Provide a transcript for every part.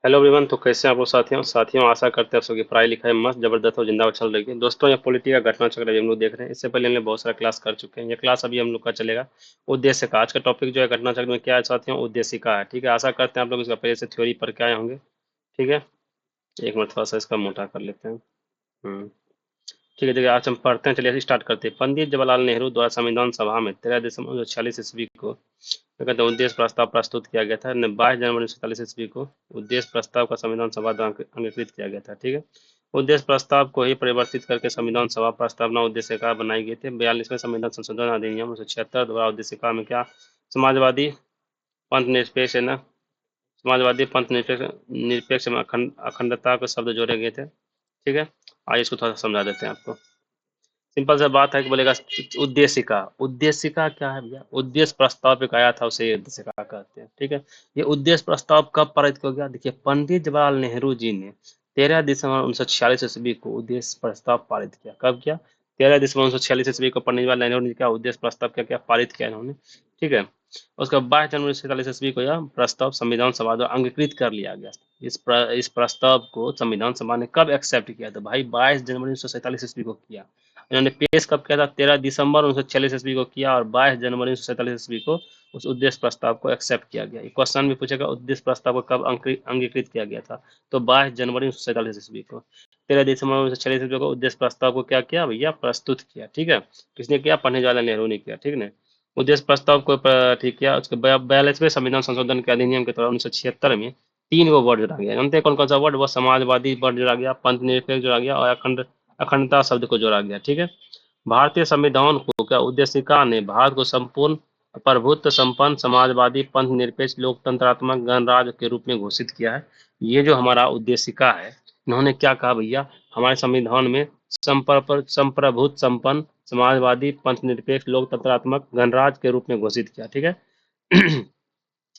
Hello everyone. तो कैसे हैं आप लोग साथियों आशा करते हैं आप सबकी पढ़ाई लिखाई मस्त जबरदस्त और जिंदाबाद चल रही है। दोस्तों ये पॉलिटी का घटना चक्र हम लोग देख रहे हैं। इससे पहले हम लोग बहुत सारा क्लास कर चुके हैं। ये क्लास अभी हम लोग का चलेगा उद्देश्य का। आज का टॉपिक जो है घटना चक्र में क्या है साथियों, उद्देश्य का है। ठीक है, आशा करते हैं आप लोग इसका पहले से थ्योरी पढ़ के आए होंगे। ठीक है, एक मिनट थोड़ा सा इसका मोटा कर लेते हैं। हम्म, ठीक है, देखिए आज हम पढ़ते हैं। चलिए स्टार्ट करते हैं। पंडित जवाहरलाल नेहरू द्वारा संविधान सभा में 13 दिसंबर 1946 ईस्वी को कहते हैं उद्देश्य प्रस्ताव प्रस्तुत किया गया था। 22 जनवरी 1947 ईस्वी को उद्देश्य प्रस्ताव का संविधान सभा द्वारा अंगीकृत किया गया था। ठीक है, उद्देश्य प्रस्ताव को ही परिवर्तित करके संविधान सभा प्रस्तावना उद्देश्य का बनाई गई थी। 42वें संविधान संशोधन अधिनियम 1976 द्वारा उद्देश्य का में क्या समाजवादी पंथ निरपेक्ष है ना, समाजवादी पंथ निरपेक्ष निरपेक्ष में अखंडता के शब्द जोड़े गए थे। ठीक है, आइए इसको थोड़ा सा समझा देते हैं आपको। सिंपल सा बात है कि बोलेगा उद्देशिका क्या है भैया, उद्देश्य प्रस्ताव एक आया था उसे ये उद्देशिका कहते हैं। ठीक है, ये उद्देश्य प्रस्ताव कब पारित हो गया, देखिए पंडित जवाहरलाल नेहरू जी ने 13 दिसंबर 1946 ईस्वी को उद्देश्य प्रस्ताव पारित किया। कब किया? 13 दिसंबर 1946 ईस्वी को पंडित जवाहरलाल नेहरू ने क्या उद्देश्य प्रस्ताव क्या क्या पारित किया इन्होंने। ठीक है, उसके 22 जनवरी 1947 ईस्वी को यह प्रस्ताव संविधान सभा द्वारा अंगीकृत कर लिया गया। इस प्रस्ताव को संविधान सभा ने कब एक्सेप्ट किया था भाई? 22 जनवरी 1947 ईस्वी को किया। इन्होंने पेश कब किया था? 13 दिसंबर 1946 ईस्वी को किया और 22 जनवरी 1947 ईस्वी को उस उद्देश्य प्रस्ताव को एक्सेप्ट किया गया। क्वेश्चन भी पूछेगा उद्देश्य प्रस्ताव को कब अंगीकृत किया गया था, तो 22 जनवरी 1947 ईस्वी को। 13 दिसंबर 1946 ईस्वी को उद्देश्य प्रस्ताव को क्या किया भैया? प्रस्तुत किया। ठीक है, किसने किया? पंडित जवाहरलाल नेहरू ने किया। ठीक है, उद्देश्य प्रस्ताव को ठीक किया। उसके 42वें संविधान संशोधन के अधिनियम के तहत 1976 में 3 वर्ड जोड़ा गया। जानते हैं कौन कौन सा वर्ड? वो समाजवादी वर्ड जोड़ा गया, पंथ निरपेक्ष जोड़ा गया और अखंडता शब्द को जोड़ा गया। ठीक है, भारतीय संविधान को क्या उद्देशिका ने भारत को संपूर्ण प्रभुत्व संपन्न समाजवादी पंथ निरपेक्ष लोकतंत्रात्मक गणराज्य के रूप में घोषित किया है। ये जो हमारा उद्देशिका है, इन्होंने क्या कहा भैया? हमारे संविधान में संप्रभुत्व संपन्न समाजवादी पंथ निरपेक्ष लोकतंत्रात्मक गणराज्य के रूप में घोषित किया। ठीक है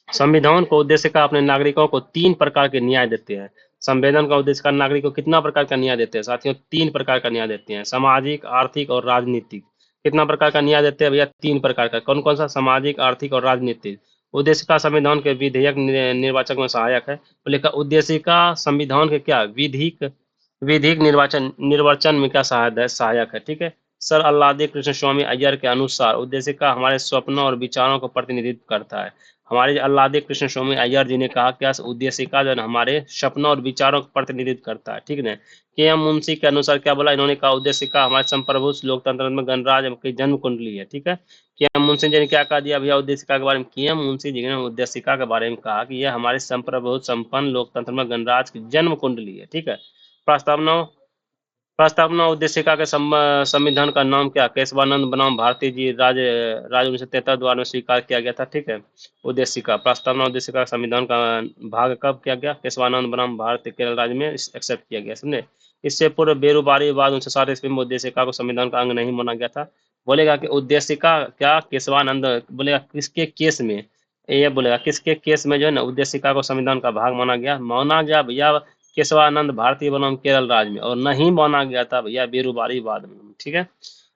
संविधान को उद्देश्य का अपने नागरिकों को 3 प्रकार के न्याय देते हैं। संविधान का उद्देश्य का नागरिक को कितना प्रकार का न्याय देते हैं साथियों? 3 प्रकार का न्याय देते हैं, सामाजिक आर्थिक और राजनीतिक। कितना प्रकार का न्याय देते हैं भैया? 3 प्रकार का। कौन कौन सा? सामाजिक आर्थिक और राजनीतिक। उद्देश्य का संविधान के विधेयक निर्वाचक में सहायक है। बोले का उद्देश्य का संविधान के क्या विधिक विधिक निर्वाचन में क्या सहायक है। ठीक है, सर अल्लादी कृष्ण स्वामी अय्यर के अनुसार उद्देश्य का हमारे स्वप्नों और विचारों को प्रतिनिधित्व करता है। हमारे अल्लादी कृष्ण स्वामी अय्यर जी ने कहा क्या उद्देश्य का जो है हमारे सपनों और विचारों का प्रतिनिधित्व करता है। ठीक है, के एम मुंशी के अनुसार क्या बोला इन्होंने? कहा उद्देश्य का हमारे संप्रभु लोकतंत्र में गणराज्य की जन्म कुंडली है। ठीक है, के एम मुंशी जी ने क्या कहा दिया भैया उद्देशिका के बारे में? के एम मुंशी जी ने उद्देशिका के बारे में कहा कि यह हमारे संप्रभु संपन्न लोकतंत्र में गणराज्य की जन्म कुंडली है। ठीक है, प्रस्तावना प्रस्तावना उद्देशिका के संविधान का नाम क्या? केशवानंद बनाम भारती जी राज 1973 द्वारा में स्वीकार किया गया था। ठीक है, उद्देशिका प्रस्तावना उद्देशिका संविधान का भाग कब किया गया? केशवानंद बनाम भारतीय केरल राज्य में एक्सेप्ट किया गया। समझे, इससे पूर्व बेरुबारी बाद 1960 ईस्वी में उद्देशिका को संविधान का अंग नहीं माना गया था। बोलेगा कि उद्देशिका क्या केशवानंद, बोलेगा किसके केस में? ये बोलेगा किसके केस में जो है ना उद्देशिका को संविधान का भाग माना गया भैया? केशवानंद भारतीय बनाम केरल राज्य में, और नहीं माना गया था भैया बेरुबारी बाद में। ठीक है,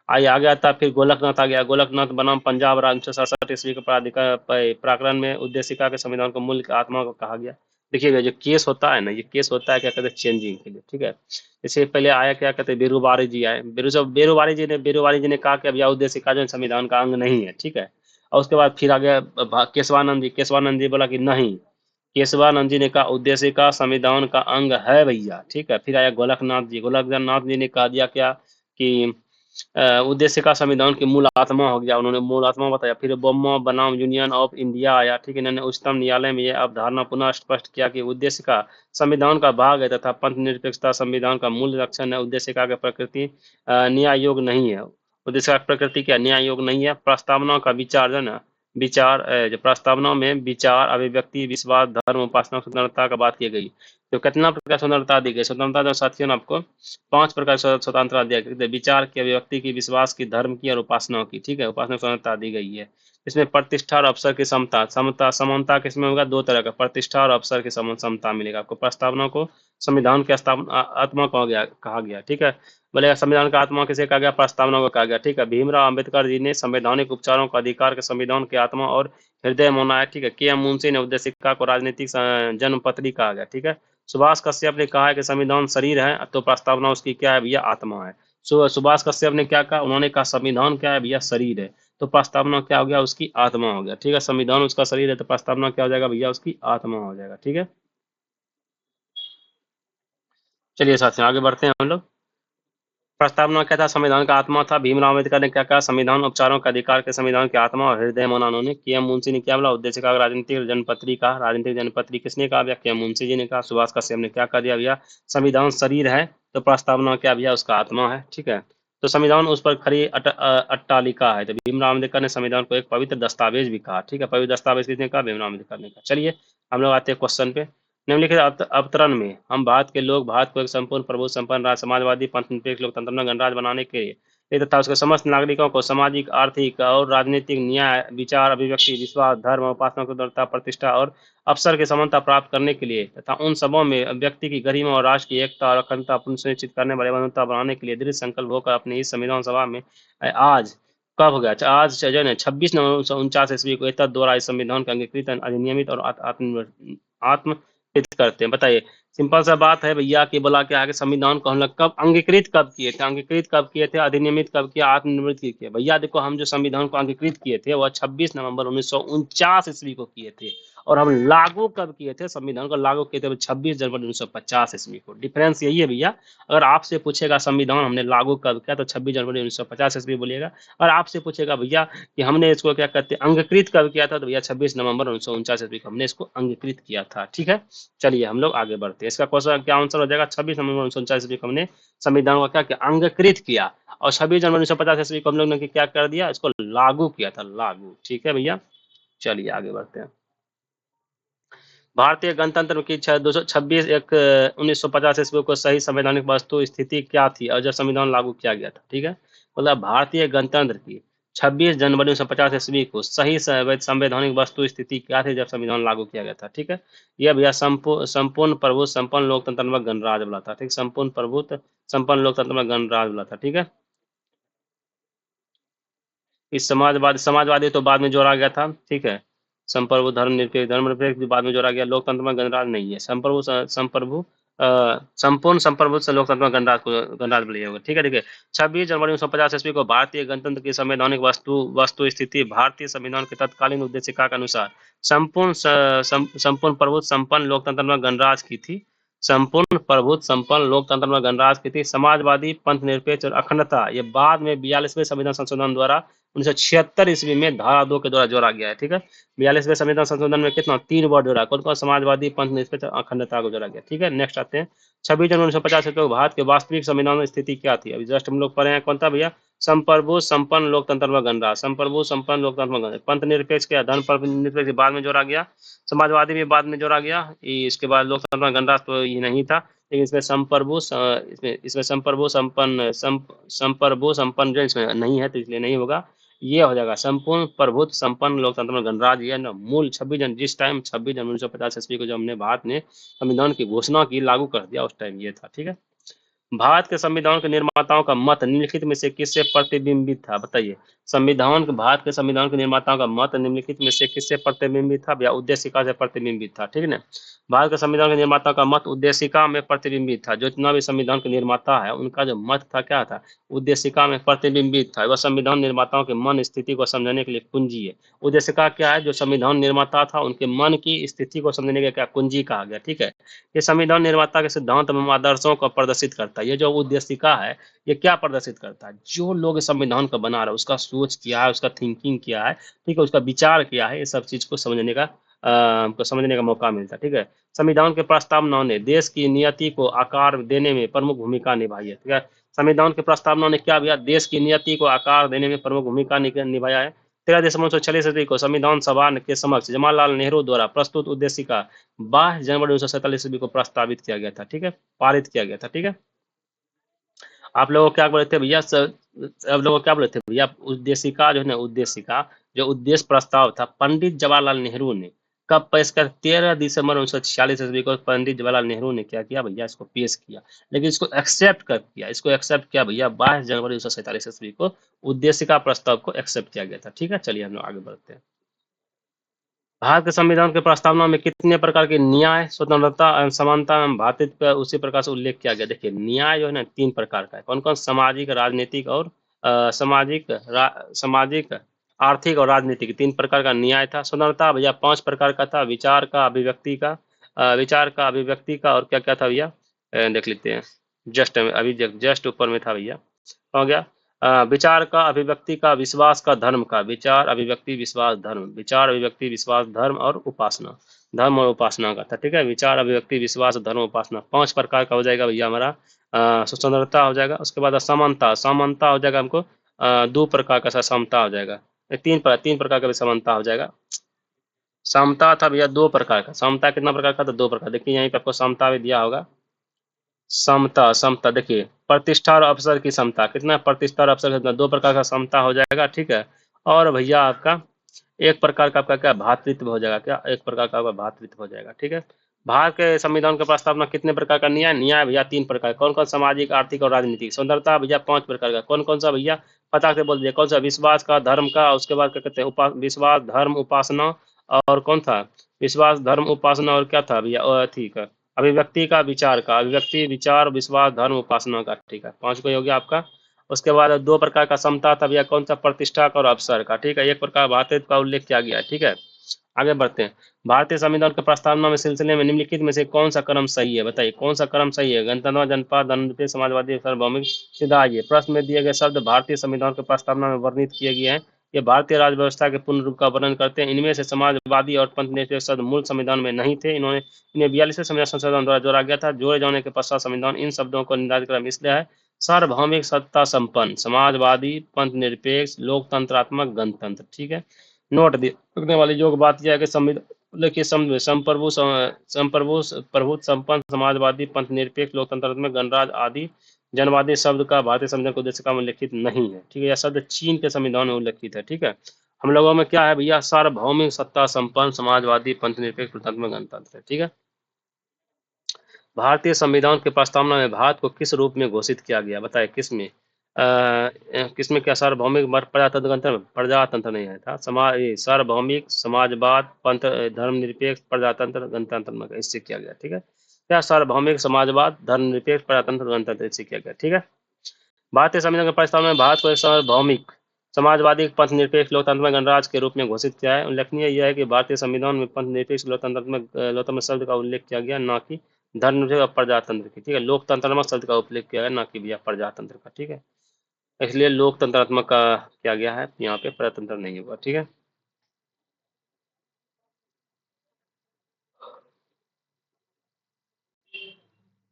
आइए आ गया था फिर गोलकनाथ आ गया। गोलकनाथ बनाम पंजाब राज्य 1967 ईस्वी के प्राकरण में उद्देशिका के संविधान को मूल आत्मा को कहा गया। देखिएगा जो केस होता है ना, ये केस होता है क्या कहते हैं चेंजिंग के लिए। ठीक है, इससे पहले आया क्या कहते हैं बेरुबारी जी आए। बेरुबारी जी ने कहा कि भैया उद्देशिका जो संविधान का अंग नहीं है। ठीक है, और उसके बाद फिर आ गया केशवानंद जी बोला कि नहीं। केशवानंद जी ने कहा उद्देश्य का संविधान का अंग है भैया। ठीक है, फिर आया गोलकनाथ जी ने कहा दिया क्या कि उद्देश्य का संविधान की मूल आत्मा हो गया, उन्होंने मूल आत्मा बताया। फिर बोम्मा बनाम यूनियन ऑफ इंडिया आया। ठीक है, इन्होंने उच्चतम न्यायालय में यह अवधारणा पुनः स्पष्ट किया कि उद्देश्य का संविधान का भाग है तथा पंथ निरपेक्षता संविधान का मूल लक्षण है। उद्देश्य का प्रकृति न्याय योग नहीं है। उद्देश्य का प्रकृति क्या न्याय योग नहीं है। प्रस्तावना का विचार जो है ना, जो प्रस्तावना में विचार अभिव्यक्ति विश्वास धर्म उपासना स्वतंत्रता का बात की गई। तो कितना प्रकार स्वतंत्रता दी गई? स्वतंत्रता जो साथियों ने आपको 5 प्रकार स्वतंत्रता दिया गया। विचार की, अभिव्यक्ति की, विश्वास की, धर्म की और उपासना की। ठीक है, उपासना स्वतंत्रता दी गई है। इसमें प्रतिष्ठा और अवसर की समानता किसमें होगा? 2 तरह का, प्रतिष्ठा और अवसर की समता मिलेगा आपको। प्रस्तावना को संविधान के आत्मा कहा गया। ठीक है, बोले संविधान का आत्मा किसे कहा गया? प्रस्तावना को कहा गया। ठीक है, भीमराव अंबेडकर जी ने संवैधानिक उपचारों का अधिकार के संविधान के आत्मा और हृदय मोना है, ठीक है। के एम मुंशी ने उद्देशिका को राजनीतिक जन्म पत्री कहा गया, ठीक है। सुभाष कश्यप ने कहा है कि संविधान शरीर है, तो प्रस्तावना उसकी क्या है भैया, आत्मा है। सुभाष कश्यप ने क्या कहा, उन्होंने कहा संविधान क्या है भैया, शरीर है, तो प्रस्तावना क्या हो गया, उसकी आत्मा हो गया, ठीक है। संविधान उसका शरीर है तो प्रस्तावना क्या हो जाएगा भैया, उसकी आत्मा हो जाएगा, ठीक है। चलिए साथियों आगे बढ़ते हैं हम लोग। प्रस्तावना क्या था, संविधान का आत्मा था। भीमराव अम्बेडकर ने क्या कहा, संविधान उपचारों का अधिकार के संविधान की आत्मा और हृदय माना उन्होंने। के एम मुंशी ने क्या बोला, उद्देश्य का राजनीतिक जनपत्री कहा। राजनीतिक जनपत्री किसने कहा भैया, के एम मुंशी जी ने कहा। सुभाष कश्यप ने क्या कह दिया भैया, संविधान शरीर है, तो प्रस्तावना क्या भैया, उसका आत्मा है, ठीक है। तो संविधान उस पर खड़ी अट्टालिका है। तो भीमराव अम्बेडकर ने संविधान को एक पवित्र दस्तावेज भी कहा, ठीक है। पवित्र दस्तावेज किसने कहा, भीमराव अम्बेडकर ने कहा। चलिए हम लोग आते हैं क्वेश्चन पे। निम्नलिखित अवतरण में हम भारत के लोग भारत को एक संपूर्ण प्रभु संपन्न राज्य, समाजवादी पंथ निरपेक्ष लोकतंत्र में गणराज्य बनाने के लिए तथा उसके समस्त नागरिकों को सामाजिक, आर्थिक और राजनीतिक न्याय, विचार, अभिव्यक्ति, विश्वास, धर्म, उपासना, स्वतंत्रता, प्रतिष्ठा और अवसर की समानता प्राप्त करने के लिए तथा उन सबों में व्यक्ति की गरिमा और राष्ट्र की एकता और अखंडता सुनिश्चित करने वाले बंधुता बनाने के लिए दृढ़ संकल्प होकर अपनी इस संविधान सभा में आज कब हो गया, आज जो है 26 नवंबर 1949 ईस्वी को एतद द्वारा इस संविधान के अंगीकृत, अधिनियमित और आत्म करते हैं। बताइए, सिंपल सा बात है भैया कि बोला क्या है कि संविधान को हम लोग कब अंगीकृत कब किए थे, अंगीकृत कब किए थे, अधिनियमित कब किया, आत्मनिर्भर किए। भैया देखो, हम जो संविधान को अंगीकृत किए थे वह 26 नवंबर 1949 ईस्वी को किए थे, और हम लागू कब किए थे, संविधान को लागू किए थे 26 जनवरी 1950 ईस्वी को। डिफरेंस यही है भैया। अगर आपसे पूछेगा संविधान हमने लागू कब किया, तो 26 जनवरी 1950 ईस्वी बोलिएगा। और आपसे पूछेगा भैया कि हमने इसको क्या कहते हैं अंगीकृत कब किया था, तो भैया 26 नवंबर 1949 ईस्वी को हमने इसको अंगीकृत किया था, ठीक है। चलिए हम लोग आगे बढ़ते हैं। इसका क्वेश्चन क्या आंसर हो जाएगा, 26 नवंबर 1949 ईस्वी को हमने संविधान को क्या किया, अंगीकृत किया। और 26 जनवरी 1950 ईस्वी को हम लोग ने क्या कर दिया, इसको लागू किया था, लागू, ठीक है भैया। चलिए आगे बढ़ते हैं। भारतीय गणतंत्र की 226/1/1950 ईस्वी को सही संवैधानिक वस्तु स्थिति क्या थी और जब संविधान लागू किया गया था, ठीक है। मतलब भारतीय गणतंत्र की 26 जनवरी 1950 ईस्वी को सही संवैधानिक वस्तु स्थिति क्या थी जब संविधान लागू किया गया था, ठीक है। यह भैया संपूर्ण प्रभु संपन्न लोकतंत्र में गणराज्य बोला था, ठीक। संपूर्ण प्रभु संपन्न लोकतंत्र में गणराज्य बोला था, ठीक है। इस समाजवादी तो बाद में जोड़ा गया था, ठीक है। संप्रभु धर्मनिरपेक्ष भी बाद में जोड़ा गया। लोकतंत्र में गणराज्य नहीं है। संप्रभु संपूर्ण संप्रभु से लोकतंत्र में गणराज्य बोलिए होगा, ठीक है। देखिए, 26 जनवरी 1950 ईस्वी को भारतीय गणतंत्र की संवैधानिक वस्तु स्थिति भारतीय संविधान के तत्कालीन उद्देशिका के अनुसार संपूर्ण प्रभु संपन्न लोकतंत्र में गणराज्य की थी। संपूर्ण प्रभुत्व संपन्न लोकतंत्र में गणराज्य की थी। समाजवादी पंथ निरपेक्ष और अखंडता ये बाद में 42वें संविधान संशोधन द्वारा 1976 ईस्वी में धारा 2 के द्वारा जोड़ा गया है, ठीक है। 42वें संविधान संशोधन में कितना, 3 वर्ड जोड़ा, कौन कौन, समाजवादी पंथ निरपेक्ष अखंडता को जोड़ा गया, ठीक है। नेक्स्ट आते हैं 26 जनवरी 1950 को भारत के वास्तविक संविधान में स्थिति क्या थी। अभी जस्ट हम लोग पढ़े हैं, कौन था भैया, संप्रभु संपन्न लोकतंत्र में गणराज्य, संप्रभु संपन्न लोकतंत्र में गणराज्य। पंथ निरपेक्ष क्या, धर्म पर निरपेक्ष बाद में जोड़ा गया, समाजवादी भी बाद में जोड़ा गया। इसके बाद लोकतंत्र में गणराज्य तो ये नहीं था, लेकिन इसमें संप्रभु इसमें संप्रभु संप्रभु संपन्न जो इसमें नहीं है तो इसलिए नहीं होगा। ये हो जाएगा संपूर्ण प्रभुत्व संपन्न लोकतंत्र में गणराज्य। ये ना मूल 26 जनवरी 1950 ईस्वी को जब हमने भारत ने संविधान की घोषणा की, लागू कर दिया, उस टाइम ये था, ठीक है। भारत के संविधान के निर्माताओं का मत निम्नलिखित में से किससे प्रतिबिंबित था, बताइए। भारत के संविधान के निर्माताओं का मत निम्नलिखित में से किससे प्रतिबिंबित था भैया, उद्देशिका से प्रतिबिंबित था, ठीक है ना। भारत के संविधान के निर्माताओं का मत उद्देशिका में प्रतिबिंबित था। जो जितना भी संविधान के निर्माता है उनका जो मत था क्या था, उद्देशिका में प्रतिबिंबित था। वह संविधान निर्माताओं के मन स्थिति को समझने के लिए कुंजी है। उद्देशिका क्या है, जो संविधान निर्माता था उनके मन की स्थिति को समझने के क्या कुंजी कहा गया, ठीक है। ये संविधान निर्माता के सिद्धांत एवं आदर्शों को प्रदर्शित करता है। ये जो उद्देशिका है ये क्या प्रदर्शित करता है, जो लोग संविधान को बना रहे हैं उसका सोच क्या है, उसका थिंकिंग क्या है, ठीक है, उसका विचार क्या है, ये सब चीज को समझने का मौका मिलता है, ठीक है। संविधान के प्रस्तावनाओं ने देश की नियति को आकार देने में प्रमुख भूमिका निभाई है, ठीक है। संविधान के प्रस्तावनाओं ने क्या किया, देश की नियति को आकार देने में प्रमुख भूमिका निभाया है। 13 दिसंबर 1946 को संविधान सभा के समक्ष जवाहरलाल नेहरू द्वारा प्रस्तुत उद्देशिका 22 जनवरी 1947 को प्रस्तावित किया गया था, ठीक है, पारित किया गया था, ठीक है। आप लोगों को क्या बोले थे भैया, आप लोगों को क्या बोले थे भैया, उद्देशिका जो है ना, उद्देशिका जो उद्देश्य प्रस्ताव था पंडित जवाहरलाल नेहरू ने कब पेश कर, 13 दिसंबर 1946 को पंडित जवाहरलाल नेहरू ने क्या किया भैया, इसको पेश किया। लेकिन इसको एक्सेप्ट कब किया, इसको एक्सेप्ट किया भैया 22 जनवरी 1947 को उद्देशिका प्रस्ताव को एक्सेप्ट किया गया था, ठीक है। चलिए हम लोग आगे बढ़ते हैं। भारत के संविधान के प्रस्तावना में कितने प्रकार के न्याय, स्वतंत्रता एवं समानता एवं भ्रातृत्व का उसी प्रकार से उल्लेख किया गया। देखिए न्याय जो है ना 3 प्रकार का है। कौन-कौन? सामाजिक, राजनीतिक और सामाजिक, आर्थिक और राजनीतिक 3 प्रकार का न्याय था। स्वतंत्रता भैया 5 प्रकार का था, विचार का, अभिव्यक्ति का और क्या-क्या था भैया? देख लेते हैं। जस्ट ऊपर में था भैया। हो गया विचार का, अभिव्यक्ति का, विश्वास का, धर्म का। विचार, अभिव्यक्ति, विश्वास, धर्म। विचार, अभिव्यक्ति, विश्वास, धर्म और उपासना। धर्म और उपासना का था। ठीक है, विचार, अभिव्यक्ति, विश्वास, धर्म, उपासना 5 प्रकार का हो जाएगा भैया हमारा। स्वतंत्रता हो जाएगा, उसके बाद समानता। समानता हो जाएगा हमको 2 प्रकार का समता हो जाएगा। 3 प्रकार का भी समानता हो जाएगा। समता था भैया 2 प्रकार का। समता कितना प्रकार का था? 2 प्रकार। देखिए यहीं पे आपको समता भी दिया होगा। समता, समता देखिए प्रतिष्ठा और अवसर की समता। कितना? प्रतिष्ठा और अवसर कितना? 2 प्रकार का समता हो जाएगा। ठीक है, और भैया आपका एक प्रकार का आपका क्या? भातृत्व हो जाएगा। क्या? एक प्रकार का आपका भातृत्व हो जाएगा। ठीक है, भारत के संविधान का प्रस्तावना कितने प्रकार का न्याय? न्याय भैया 3 प्रकार। कौन कौन? सामाजिक, आर्थिक और राजनीतिक। स्वतंत्रता भैया 5 प्रकार का। कौन कौन सा भैया? पता से बोल दीजिए। कौन सा? विश्वास का, धर्म का, उसके बाद क्या कहते हैं? विश्वास, धर्म, उपासना और कौन था? विश्वास, धर्म, उपासना और क्या था भैया? ठीक है, अभिव्यक्ति का, विचार का। अभिव्यक्ति, विचार, विश्वास, धर्म, उपासना का। ठीक है, 5 को हो गया आपका। उसके बाद 2 प्रकार का समता था भैया। कौन सा? प्रतिष्ठा का और अवसर का। ठीक है, 1 प्रकार भातृत्व का उल्लेख किया गया है। ठीक है, आगे बढ़ते हैं। भारतीय संविधान के प्रस्तावना में सिलसिले में निम्नलिखित में से कौन सा क्रम सही है? बताइए कौन सा क्रम सही है? गणतंत्र, जनता, धर्मनिरपेक्ष, समाजवादी, सार्वभौमिक। सीधा आइए, प्रश्न में दिए गए शब्द भारतीय संविधान के प्रस्तावना में वर्णित किए गए हैं। ये भारतीय राज्य व्यवस्था के पूर्ण रूप का वर्णन करते हैं। इनमें से समाजवादी और पंथनिरपेक्ष शब्द मूल संविधान में नहीं थे। इन्हें 42वें संविधान संशोधन द्वारा जोड़ा गया था। जोड़े जाने के पश्चात संविधान इन शब्दों को निर्धारित क्रम इसलिए है: सार्वभौमिक, सत्ता संपन्न, समाजवादी, पंथनिरपेक्ष, लोकतंत्रात्मक, गणतंत्र। ठीक है, नोट रखने वाली जो बात यह है कि संविधान देखिए संप्रभु संप्रभु प्रभुत्व संपन्न, समाजवादी, पंथनिरपेक्ष, लोकतंत्रात्मक, गणराज्य आदि जनवादी शब्द का भारतीय संविधान के उद्देश्य का में उल्लेखित नहीं है। ठीक है, यह शब्द चीन के संविधान में उल्लेखित है। ठीक है, हम लोगों में क्या है भैया? सार्वभौमिक, सत्ता संपन्न, समाजवादी, पंथनिरपेक्ष, लोकतंत्रात्मक, गणतंत्र है। ठीक है, भारतीय संविधान के प्रस्तावना में भारत को किस रूप में घोषित किया गया? बताए किस में? किसमें? क्या सार्वभौमिक, प्रजातंत्र, गणतंत्र? प्रजातंत्र नहीं है था। सार्वभौमिक, समाजवाद, पंथ, धर्मनिरपेक्ष, प्रजातंत्र, गणतंत्र इससे किया गया। ठीक है, क्या? सार्वभौमिक, समाजवाद, धर्मनिरपेक्ष, प्रजातंत्र, गणतंत्र इससे किया गया। ठीक है, भारतीय संविधान के प्रस्तावना में भारत को एक सार्वभौमिक, समाजवादी, पंथनिरपेक्ष, लोकतंत्र, गणराज्य के रूप में घोषित किया है। उल्लेखनीय यह है कि भारतीय संविधान में पंथनिरपेक्ष, लोकतंत्र शब्द का उल्लेख किया गया, न कि धर्मनिरपेक्ष और प्रजातंत्र की। ठीक है, लोकतंत्रात्मक शब्द का उल्लेख किया गया, न कि भैया प्रजातंत्र का। ठीक है, इसलिए लोकतंत्रात्मक का किया गया है, यहाँ पे प्रजातंत्र नहीं होगा। ठीक है,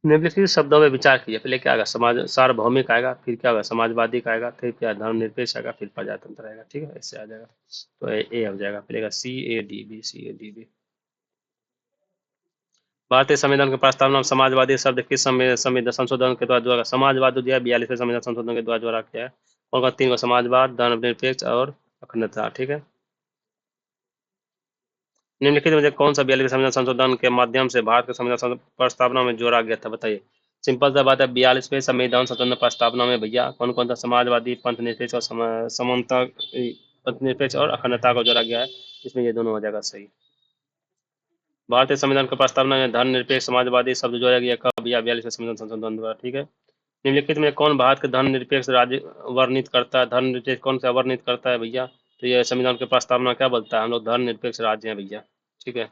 निम्नलिखित शब्दों में विचार कीजिए। पहले क्या आएगा? समाज सार्वभौमिक आएगा, फिर क्या होगा? समाजवादी का आएगा, फिर क्या? धर्मनिरपेक्ष आएगा, फिर प्रजातंत्र आएगा। ठीक है, इससे आ जाएगा तो ए हो जाएगा। पहले CADB, CADB। भारतीय संविधान के प्रस्तावना में समाजवादी शब्द किस संविधान संशोधन के द्वारा जोड़ा? समाजवाद जो है 42वें संविधान संशोधन के द्वारा जोड़ा गया है। और 3 को समाजवाद, धर्मनिरपेक्ष और अखंडता। ठीक है, निम्नलिखित में से कौन सा 42वें संविधान संशोधन के माध्यम से भारत के संविधान प्रस्तावना में जोड़ा गया था? बताइए। सिंपल सा बात है, 42वें संविधान संशोधन प्रस्तावना में भैया कौन कौन सा? समाजवादी, पंथनिरपेक्ष और समानता, पंथनिरपेक्ष और अखंडता को जोड़ा गया है। इसमें ये दोनों हो जाएगा सही। भारतीय संविधान की प्रस्तावना में धर्मनिरपेक्ष, समाजवादी शब्द जोड़ा गया कब? भैया 42वें संविधान संशोधन द्वारा। ठीक है, निम्नलिखित में कौन भारत के धर्मनिरपेक्ष राज्य वर्णित करता है? धर्मनिरपेक्ष कौन सा वर्णित करता है भैया? तो ये संविधान की प्रस्तावना क्या बोलता है? हम लोग धर्मनिरपेक्ष राज्य हैं भैया। ठीक है,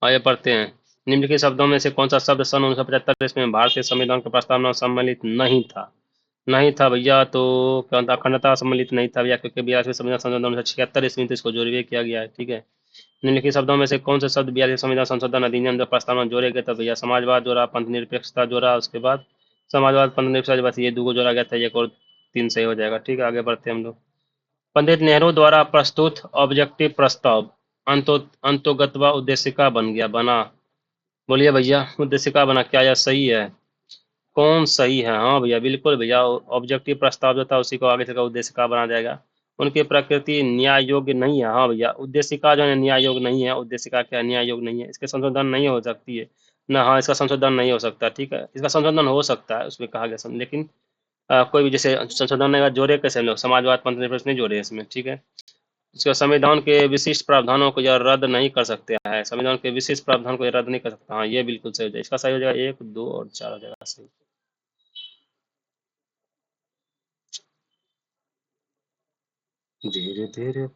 आगे पढ़ते हैं। निम्नलिखित शब्दों में से कौन सा शब्द सन 1975 ईस्वी में भारतीय संविधान के प्रस्तावना में सम्मिलित नहीं था? नहीं था भैया, तो क्या था? अखंडता सम्मिलित नहीं था भैया, क्योंकि 42वें संविधान संशोधन 1976 ईस्वी में तो इसको जोड़वे किया गया है। ठीक है, निम्नलिखित शब्दों में से कौन से शब्द 42वें संविधान संशोधन अधिनियम द्वारा प्रस्तावना में जोड़े गए? तो भैया समाजवाद जोड़ा, पंथनिरपेक्षता जोड़ा, उसके बाद समाजवाद, पंथनिरपेक्षता, बस ये 2 को जोड़ा गया था। एक और 3 सही हो जाएगा। ठीक है, आगे बढ़ते हैं हम लोग। पंडित नेहरू द्वारा प्रस्तुत ऑब्जेक्टिव प्रस्ताव अंतोगत्वा उद्देशिका बन गया, बना। बोलिए भैया, उद्देशिका बना, क्या यह सही है? कौन सही है? हाँ भैया, बिल्कुल भैया, ऑब्जेक्टिव प्रस्ताव जो था उसी को आगे चलकर उद्देशिका बना जाएगा। उनकी प्रकृति न्याय योग्य नहीं है। हाँ भैया, उद्देशिका जो है न्याय योग्य नहीं है। उद्देशिका क्या? न्याय योग्य नहीं है, इसके संशोधन नहीं हो सकती है ना। हाँ, इसका संशोधन नहीं हो सकता। ठीक है, इसका संशोधन हो सकता है, उसमें कहा गया लेकिन कोई भी जैसे संशोधन नहीं जोड़े कैसे हम लोग? समाजवाद, पंथ नहीं जोड़े इसमें। ठीक है, इसका संविधान के विशिष्ट प्रावधानों को यह रद्द नहीं कर सकते हैं, संविधान के विशिष्ट प्रावधान को यह रद्द नहीं कर सकता। हाँ, ये बिल्कुल सही हो जाएगा, इसका सही हो जाएगा 1, 2 और 4 हो जाएगा सही। धीरे धीरे।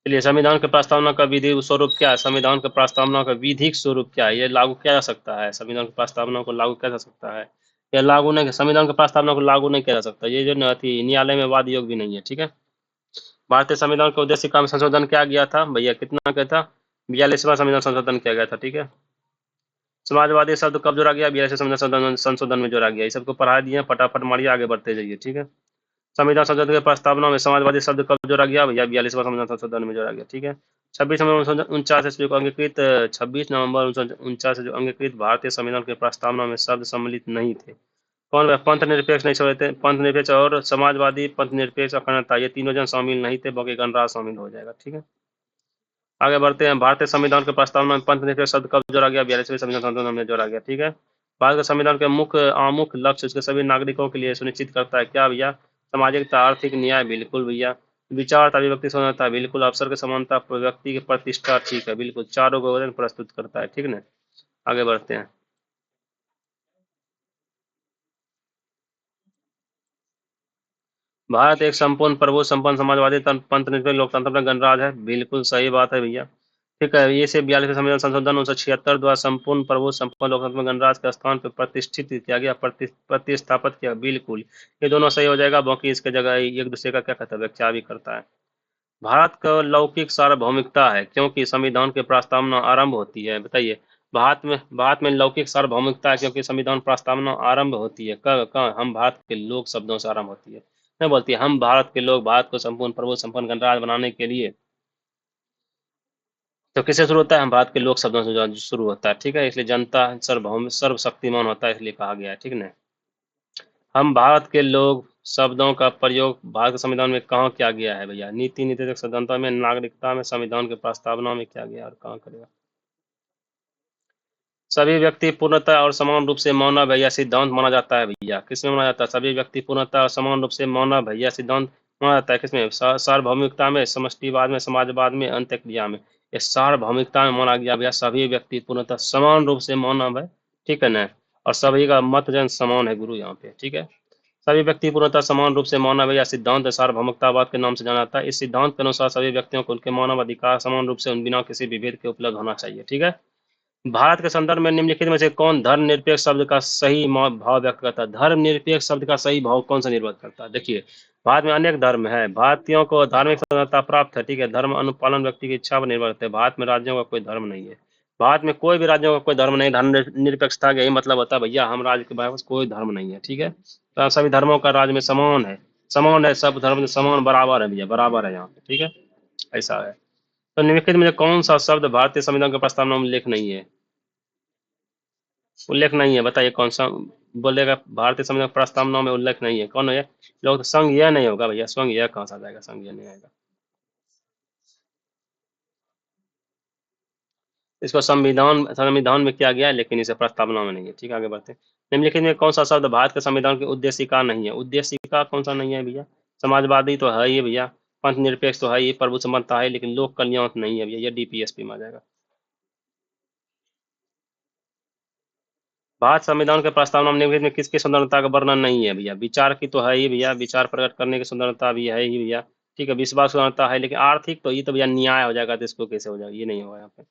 चलिए, संविधान के प्रस्तावना का विधि स्वरूप क्या है? संविधान के प्रस्तावना का विधिक स्वरूप क्या है? ये लागू किया जा सकता है, संविधान की प्रस्तावना को लागू किया जा सकता है या लागू नहीं? संविधान के प्रस्तावना को लागू नहीं किया जा सकता, ये जो न थी न्यायालय में वाद योग भी नहीं है, ठीक है। भारतीय संविधान के उद्देश्य का संशोधन किया गया था भैया, कितना क्या था? 42वां संविधान संशोधन किया गया था, ठीक है। समाजवादी शब्द कब जोड़ा गया? 42वें संविधान संशोधन में जोड़ा गया। ये सबको पढ़ा दिए, फटाफट मारिए, आगे बढ़ते जाइए, ठीक है। संविधान संशोधन के प्रस्तावना में समाजवादी शब्द कब जोड़ा गया भैया? 42वां संविधान संशोधन में जोड़ा गया, ठीक है। 26 नवंबर 1949 ईस्वी को अंगीकृत 26 नवंबर 1949 जो अंगीकृत भारतीय संविधान के प्रस्तावना में शब्द सम्मिलित नहीं थे। कौन? पंथ निरपेक्ष नहीं छोड़े थे, पंथ निरपेक्ष और समाजवादी, पंथ निरपेक्ष अखंडता, ये तीनों जन शामिल नहीं थे, बाकी गणराज्य शामिल हो जाएगा, ठीक है। आगे बढ़ते हैं। भारतीय संविधान के प्रस्तावना में पंथ निरपेक्ष शब्द कब जोड़ा गया? 42वें संविधान संशोधन में जोड़ा गया, ठीक है। भारत के संविधान के मुख्य आमुख लक्ष्य उसके सभी नागरिकों के लिए सुनिश्चित करता है क्या भैया? सामाजिकता, आर्थिक न्याय, बिल्कुल भैया। विचार, अभिव्यक्ति स्वतंत्रता, बिल्कुल। अवसर की समानता, व्यक्ति की प्रतिष्ठा, ठीक है, बिल्कुल। चारों को प्रस्तुत करता है, ठीक है ना। आगे बढ़ते हैं। भारत एक संपूर्ण प्रभु संपन्न समाजवादी पंथ निरपेक्ष लोकतंत्र में गणराज्य है, बिल्कुल सही बात है भैया, ठीक है। ये से 42वें संविधान संशोधन 1976 द्वारा संपूर्ण प्रभु संपन्न लोकतंत्र में गणराज्य के स्थान पर प्रतिष्ठित किया गया, प्रतिस्थापित किया, बिल्कुल। ये दोनों सही हो जाएगा, बाकी इसके जगह एक दूसरे का क्या कहता है, व्याख्या भी करता है। भारत का लौकिक सार्वभौमिकता है क्योंकि संविधान की प्रस्तावना आरंभ होती है, बताइए। भारत में लौकिक सार्वभौमिकता है क्योंकि संविधान प्रस्तावना आरंभ होती है, कहाँ? हम भारत के लोग शब्दों से आरंभ होती है, नहीं बोलती है हम भारत के लोग, भारत को संपूर्ण प्रभु संपन्न गणराज्य बनाने के लिए। तो किससे शुरू होता है? हम भारत के लोक शब्दों से जो शुरू होता है, ठीक है। इसलिए जनता सर्वभौम सर्वशक्तिमान होता है, इसलिए कहा गया है, ठीक है। हम भारत के लोग शब्दों का प्रयोग भारत के संविधान में कहाँ किया गया है भैया? नीति नीतिगत स्वतंत्रता में, नागरिकता में, संविधान के प्रस्तावना में किया गया और कहाँ करेगा? सभी व्यक्ति पूर्णतः और समान रूप से मानव है, यह सिद्धांत माना जाता है भैया। किसमें माना जाता है? सभी व्यक्ति पूर्णतः और समान रूप से मानव है, यह सिद्धांत माना जाता है किसमें? सार्वभौमिकता में, समष्टिवाद में, समाजवाद में, अंत्यक्रिया में। ये सार्वभौमिकता में माना गया भैया, सभी व्यक्ति पूर्णतः समान रूप से मानव है, ठीक है ना। और सभी का मत जन समान है गुरु यहाँ पे, ठीक है। सभी व्यक्ति पूर्णतः समान रूप से मानव है, यह सिद्धांत सार्वभौमिकतावाद के नाम से जाना जाता है। इस सिद्धांत के अनुसार सभी व्यक्तियों को उनके मानव अधिकार समान रूप से उन बिना किसी विभेद के उपलब्ध होना चाहिए, ठीक है। भारत के संदर्भ में निम्नलिखित में से कौन धर्मनिरपेक्ष शब्द का सही भाव व्यक्त करता है? धर्मनिरपेक्ष शब्द का सही भाव कौन सा निर्भर करता है? देखिए, भारत में अनेक धर्म है, भारतीयों को धार्मिक स्वतंत्रता प्राप्त है, ठीक है। धर्म अनुपालन व्यक्ति की इच्छा पर निर्भर करता है। भारत में राज्यों का कोई धर्म नहीं है, भारत में कोई भी राज्यों का कोई धर्म नहीं। धर्म निरपेक्षता का यही मतलब होता है भैया, हम राज्य के पास कोई धर्म नहीं है, ठीक है। तो सभी धर्मों का राज्य में समान है, समान है, सब धर्म समान बराबर है भैया, बराबर है यहाँ पे, ठीक है। ऐसा है। तो निम्नलिखित में से कौन सा शब्द भारतीय संविधान के प्रस्तावना में उल्लेख नहीं है? उल्लेख नहीं है, बताइए कौन सा बोलेगा? भारतीय संविधान प्रस्तावना में उल्लेख नहीं है, कौन है? लोग तो संघ यह नहीं होगा भैया, संघ यह कहाँ से आ जाएगा, संघ यह नहीं आएगा। इसको संविधान संविधान में किया गया है, लेकिन इसे प्रस्तावना में नहीं है, ठीक है। आगे बढ़ते हैं। निम्नलिखित में कौन सा शब्द भारत के संविधान के उद्देशिका नहीं है? उद्देशिका कौन सा नहीं है भैया? समाजवादी तो है ही भैया, पंथ निरपेक्ष तो है ही, प्रभु समता है, लेकिन लोक कल्याण नहीं है भैया, ये डीपीएसपी में आ जाएगा। भारत संविधान के प्रस्तावना में निम्नलिखित में किसकी स्वतंत्रता का वर्णन नहीं है भैया? विचार की तो है ही भैया, विचार प्रकट करने की स्वतंत्रता भी है ही भैया, ठीक है। विश्वास स्वतंत्रता है, लेकिन आर्थिक तो ये तो भैया न्याय हो जाएगा, तो इसको कैसे हो जाएगा? ये नहीं होगा यहाँ पे।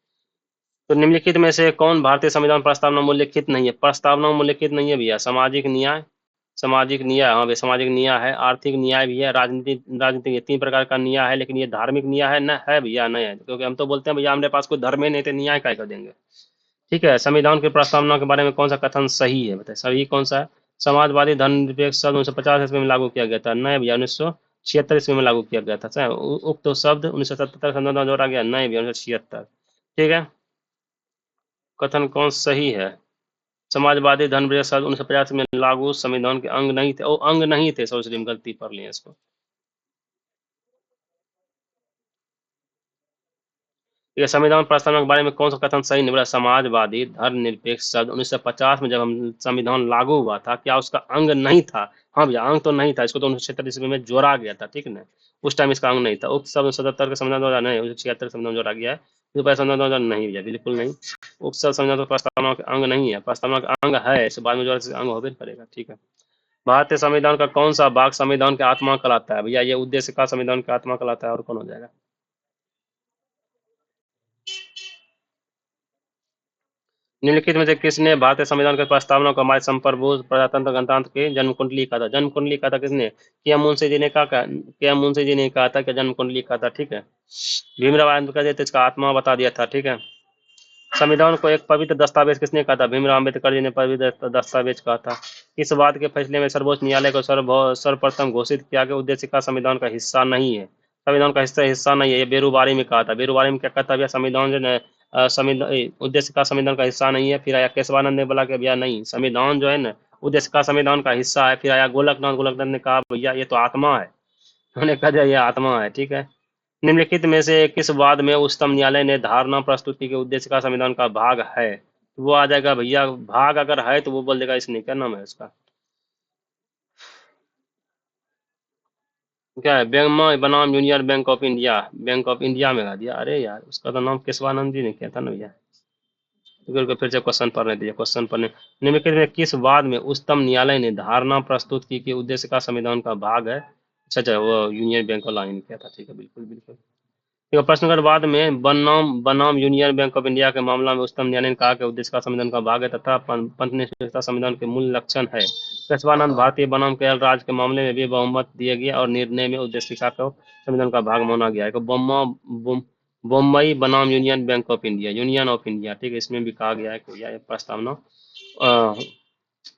तो निम्नलिखित में से कौन भारतीय संविधान प्रस्तावना में उल्लेखित नहीं है? प्रस्तावना में उल्लेखित नहीं है भैया। सामाजिक न्याय, सामाजिक न्याय, हाँ भैया सामाजिक न्याय है, आर्थिक न्याय भी है, राजनीतिक, ये तीन प्रकार का न्याय है, लेकिन ये धार्मिक न्याय है न है भैया? नहीं है, क्योंकि हम तो बोलते हैं भैया हमारे पास कोई धर्म ही नहीं, तो न्याय काय कर देंगे, ठीक है। संविधान की प्रस्तावना के बारे में कौन सा कथन सही है, बताइए सही कौन सा है? समाजवादी धर्मनिरपेक्ष शब्द 1950 ईस्वी में लागू किया गया था, नहीं भैया 1976 ईस्वी में लागू किया गया था। उक्त तो शब्द 1977 संविधान में जोड़ा गया, नहीं भैया 1976, ठीक है। कथन कौन सही है? समाजवादी धर्मनिरपेक्ष शब्द 1950 में लागू संविधान के अंग नहीं थे, वो अंग नहीं थे, सोच गलती पढ़ लिया इसको। ठीक है, संविधान प्रस्तावना के बारे में कौन सा कथन सही नहीं? बोला समाजवादी धर्मनिरपेक्ष शब्द 1950 में जब हम संविधान लागू हुआ था, क्या उसका अंग नहीं था? हाँ भैया, अंग तो नहीं था, इसको तो 1976 ईस्वी में जोड़ा गया था, ठीक है ना। उस टाइम इसका अंग नहीं था। उक्त शब्द 77 का संविधान 2000 नहीं, 1976 संविधान जोड़ा गया है। तो पहले संविधान 2000 नहीं भैया, बिल्कुल नहीं। उक्त शब्द संविधान प्रस्तावना के अंग नहीं है, प्रस्तावना का अंग है, इसे बाद में जोड़ा से अंग होबे करेगा, ठीक है। भारतीय संविधान का कौन सा भाग संविधान की आत्मा कहलाता है? भैया ये उद्देश्य का संविधान की आत्मा कहलाता है, और कौन हो जाएगा? निम्नलिखित में से किसने भारतीय संविधान के प्रस्तावना को हमारे संप्रभु प्रजातंत्र गणतंत्र की जन्म कुंडली कहा था? जन्म कुंडली कहा था किसने? के एम मुंशी जी ने कहा था कि जन्म कुंडली कहा था, ठीक है। भीमराव अम्बेडकर जी इसका आत्मा बता दिया था, ठीक है। संविधान को एक पवित्र दस्तावेज किसने कहा था? भीमराव अम्बेडकर जी ने पवित्र दस्तावेज कहा था। इस बात के फैसले में सर्वोच्च न्यायालय को सर्वप्रथम घोषित किया कि उद्देश्य का संविधान का हिस्सा नहीं है। संविधान का हिस्सा नहीं है, ये बेरुबारी में कहा था। बेरुबारी में क्या कहता है भैया? संविधान जो है संविधान उद्देश्य का संविधान का हिस्सा नहीं है। फिर आया केशवानंद ने बोला कि भैया नहीं, संविधान जो है ना उद्देश्य का संविधान का हिस्सा है। फिर आया गोलकनाथ ने कहा भैया ये तो आत्मा है। उन्होंने कहा ये आत्मा है, ठीक है। निम्नलिखित में से किस वाद में उच्चतम न्यायालय ने धारणा प्रस्तुति के उद्देश्य का संविधान का भाग है? तो वो आ जाएगा भैया, भाग अगर है तो वो बोल देगा इसने, क्या नाम है उसका? क्या है? बैंक बनाम union bank of India, bank of India में गा दिया। अरे यार, उसका तो नाम केशवानंद जी ने किया था ना भैया। तो फिर से क्वेश्चन पढ़ने दीजिए, क्वेश्चन पढ़ने। निम्नलिखित में किस वाद में उच्चतम न्यायालय ने धारणा प्रस्तुत की कि उद्देश्य का संविधान का भाग है? अच्छा अच्छा, वो यूनियन बैंक वाला ने किया था, ठीक है, बिल्कुल बिल्कुल। देखो प्रश्न नंबर बाद में बनाम बनाम यूनियन बैंक ऑफ इंडिया के मामला में उच्चतम न्यायालय ने कहा कि उद्देश्य का संविधान का भाग है तथा पंथनिष्ठता संविधान के मूल लक्षण है। केशवानंद भारतीय बनाम केरल राज्य के मामले में भी बहुमत दिया गया और निर्णय में उद्देशिका को संविधान का भाग माना गया है। बम्बई बनाम union bank of India, union of India, ठीक है, इसमें भी कहा गया है कि यह प्रस्तावना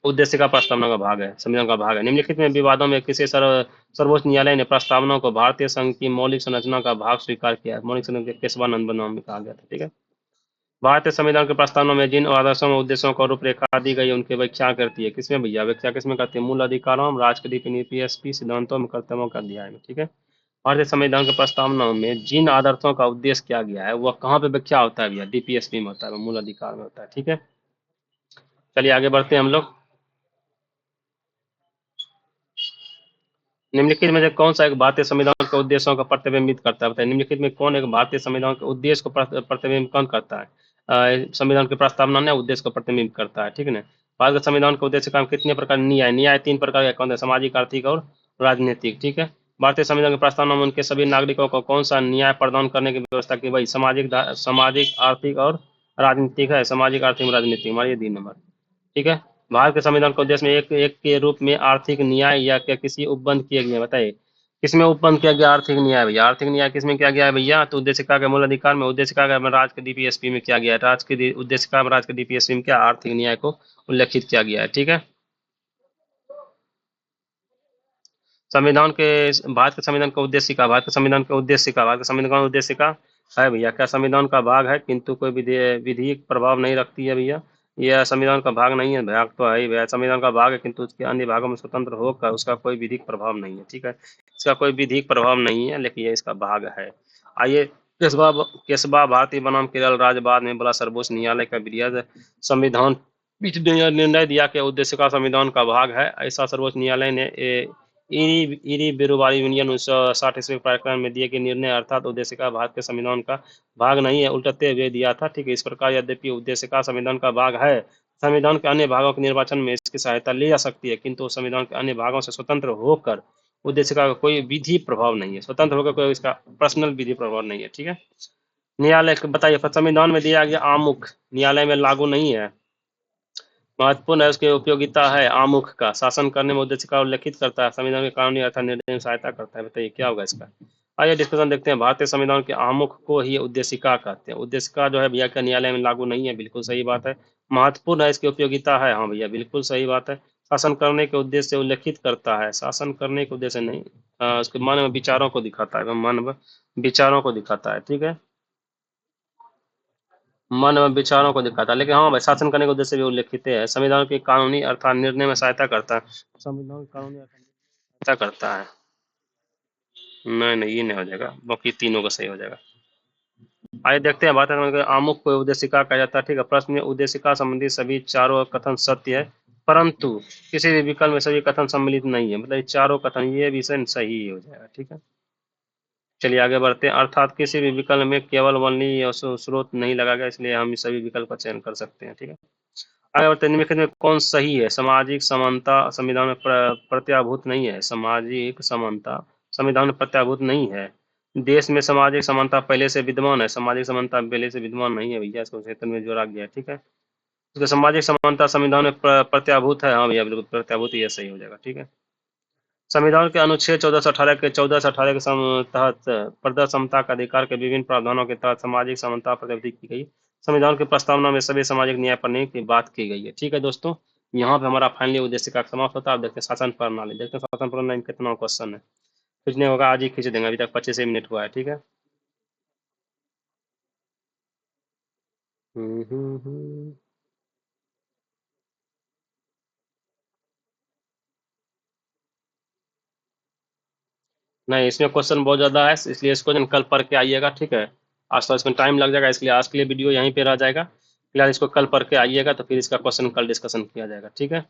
उद्देश्य का प्रस्तावना का भाग है, संविधान का भाग है। निम्नलिखित में विवादों में किसी सर्वोच्च न्यायालय ने प्रस्तावना को भारतीय संघ की मौलिक संरचना का भाग स्वीकार किया है? मौलिक संरचना केशवानंद बनाम में कहा गया था, ठीक है। भारतीय संविधान के प्रस्तावना में जिन आदर्शों और उद्देश्यों को रूपरेखा दी गई उनकी व्याख्या करती है, किसमें भैया? व्याख्या किसमें करती है? मूल अधिकारों, राष्ट्रपति सिद्धांतों में, कर्तव्यों का अध्याय में, ठीक है। भारतीय संविधान के प्रस्तावना में जिन आदर्शों का उद्देश्य किया गया है वह कहाँ पे व्याख्या होता है भैया? डीपीएसपी में होता है, मूल अधिकार में होता है, ठीक है। चलिए आगे बढ़ते हैं हम लोग। निम्नलिखित में से कौन सा एक भारतीय संविधान के उद्देश्यों का प्रतिबिंबित करता है? बताइए, निम्नलिखित में कौन एक भारतीय संविधान के उद्देश्य को प्रतिबिंबित कौन करता है? संविधान की प्रस्तावना ने उद्देश्य को प्रतिबिंबित करता है, ठीक है ना। भारत का संविधान के उद्देश्य का कितने प्रकार न्याय तीन प्रकार के कौन है? सामाजिक, आर्थिक और राजनीतिक, ठीक है। भारतीय संविधान की प्रस्तावना में उनके सभी नागरिकों को कौन सा न्याय प्रदान करने की व्यवस्था की? भाई सामाजिक, आर्थिक और राजनीतिक है। सामाजिक, आर्थिक, राजनीतिक, हमारे ये 3 नंबर, ठीक है। भारत के संविधान के उद्देश्य में एक एक के रूप में आर्थिक न्याय या क्या किसी उपबंध किए गए हैं? बताइए, किसमें उपबंध किया गया आर्थिक न्याय भैया? आर्थिक न्याय किसमें किया गया है भैया? तो उद्देश्य का मूल अधिकार में, उद्देश्य का राज्य के डीपीएसपी में किया गया है। उद्देश्य का राज्य के डीपीएसपी में क्या आर्थिक न्याय को उल्लेखित किया गया है, ठीक है। संविधान के भारत के संविधान का उद्देश्य का भारत के संविधान के उद्देश्य का भारत के संविधान का उद्देश्य का है भैया, क्या संविधान का भाग है किंतु कोई विधिक प्रभाव नहीं रखती है भैया। यह संविधान का भाग नहीं है, भाग तो है ही भैया, संविधान का भाग है किंतु उसके अन्य भागों में स्वतंत्र होकर उसका कोई विधिक प्रभाव नहीं है, ठीक है। इसका कोई विधिक प्रभाव नहीं है, लेकिन यह इसका भाग है। आइए, केशवा भारतीय बनाम केरल राज्य बाद में बोला सर्वोच्च न्यायालय का वृहद संविधान पीठ ने निर्णय दिया कि उद्देश्य का संविधान का भाग है। ऐसा सर्वोच्च न्यायालय ने इरी बेरोबारी यूनियन 1960 ईस्वी के कार्यक्रम में दिए गए निर्णय अर्थात उद्देश्य का भारत के संविधान का भाग नहीं है उल्टते हुए दिया था, ठीक है। इस प्रकार यद्यपि उद्देश्य का संविधान का भाग है, संविधान के अन्य भागों के निर्वाचन में इसकी सहायता ली जा सकती है, किंतु संविधान के अन्य भागों से स्वतंत्र होकर उद्देश्य का कोई विधि प्रभाव नहीं है, स्वतंत्र होकर कोई इसका पर्सनल विधि प्रभाव नहीं है, ठीक है। न्यायालय बताइए, संविधान में दिया गया आमुख न्यायालय में लागू नहीं है। महत्वपूर्ण है, उसकी उपयोगिता है। आमुख का शासन करने में उद्देश्य का उल्लेखित करता है, संविधान के कानूनी अर्थात निर्णय में सहायता करता है। बताइए क्या होगा इसका? आइए डिस्कशन देखते हैं। भारतीय संविधान के आमुख को ही उद्देशिका कहते हैं। उद्देशिका जो है भैया क्या न्यायालय में लागू नहीं है? बिल्कुल सही बात है। महत्वपूर्ण है, इसकी उपयोगिता है, हाँ भैया बिल्कुल सही बात है। शासन करने के उद्देश्य से उल्लेखित करता है, शासन करने के उद्देश्य नहीं, उसके मन में विचारों को दिखाता है, मन में विचारों को दिखाता है, ठीक है। मन व विचारों को दिखाता है, लेकिन हाँ भाई शासन करने के उद्देश्य भी उल्लेखित है। संविधान के कानूनी अर्थात निर्णय में सहायता करता है, संविधान कानूनी अर्थात सहायता करता है। नहीं नहीं, ये नहीं हो जाएगा, बाकी तीनों का सही हो जाएगा। आइए देखते हैं, बात है आमुख को उद्देशिका कहा जाता है। ठीक है, प्रश्न में उद्देशिका संबंधी सभी चारों कथन सत्य है, परंतु किसी भी विकल्प में सभी कथन सम्मिलित नहीं है, मतलब ये चारों कथन ये विषय सही हो जाएगा। ठीक है, चलिए आगे बढ़ते हैं। अर्थात किसी भी विकल्प में केवल वर्णनीय स्रोत नहीं लगा गया, इसलिए हम सभी विकल्प का चयन कर सकते हैं। ठीक है, आगे बढ़ते हैं। निम्नलिखित में कौन सही है? सामाजिक समानता संविधान में प्रत्याभूत नहीं है। सामाजिक समानता संविधान में प्रत्याभूत नहीं है। देश में सामाजिक समानता पहले से विद्यमान है। सामाजिक समानता पहले से विद्यमान नहीं है भैया, इसको क्षेत्र में जोड़ा गया है। ठीक है, तो सामाजिक समानता संविधान में प्रत्याभूत है। हाँ भैया, बिल्कुल प्रत्याभूत, ये सही हो जाएगा। ठीक है, संविधान के अनुच्छेद 14 से 18 के तहत प्रदत्त समता का अधिकार के विभिन्न प्रावधानों के तहत सामाजिक समानता प्रतिबंधित की गई। संविधान की प्रस्तावना में सभी सामाजिक न्याय प्रणाली की बात की गई है। ठीक है दोस्तों, यहाँ पे हमारा फाइनली उद्देश्य का समाप्त होता है। आप देखते हैं शासन प्रणाली, देखते हैं शासन प्रणाली में कितना क्वेश्चन है। खींचने होगा आज ही खींच देंगे, अभी तक 25 मिनट हुआ है। ठीक है। हम्म, हम्म, हम्म। नहीं, इसमें क्वेश्चन बहुत ज्यादा है, इसलिए इसको जन कल पढ़ के आइएगा। ठीक है, आज तो इसमें टाइम लग जाएगा, इसलिए आज के लिए वीडियो यहीं पे रह जाएगा। फिलहाल इसको कल पढ़ के आइएगा, तो फिर इसका क्वेश्चन कल डिस्कशन किया जाएगा। ठीक है,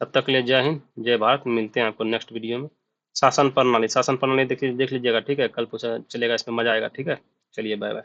तब तक के लिए जय हिंद, जय भारत। मिलते हैं आपको नेक्स्ट वीडियो में। शासन प्रणाली, शासन प्रणाली देख लीजिएगा। ठीक है, कल पूछा चलेगा, इसमें मजा आएगा। ठीक है, चलिए बाय बाय।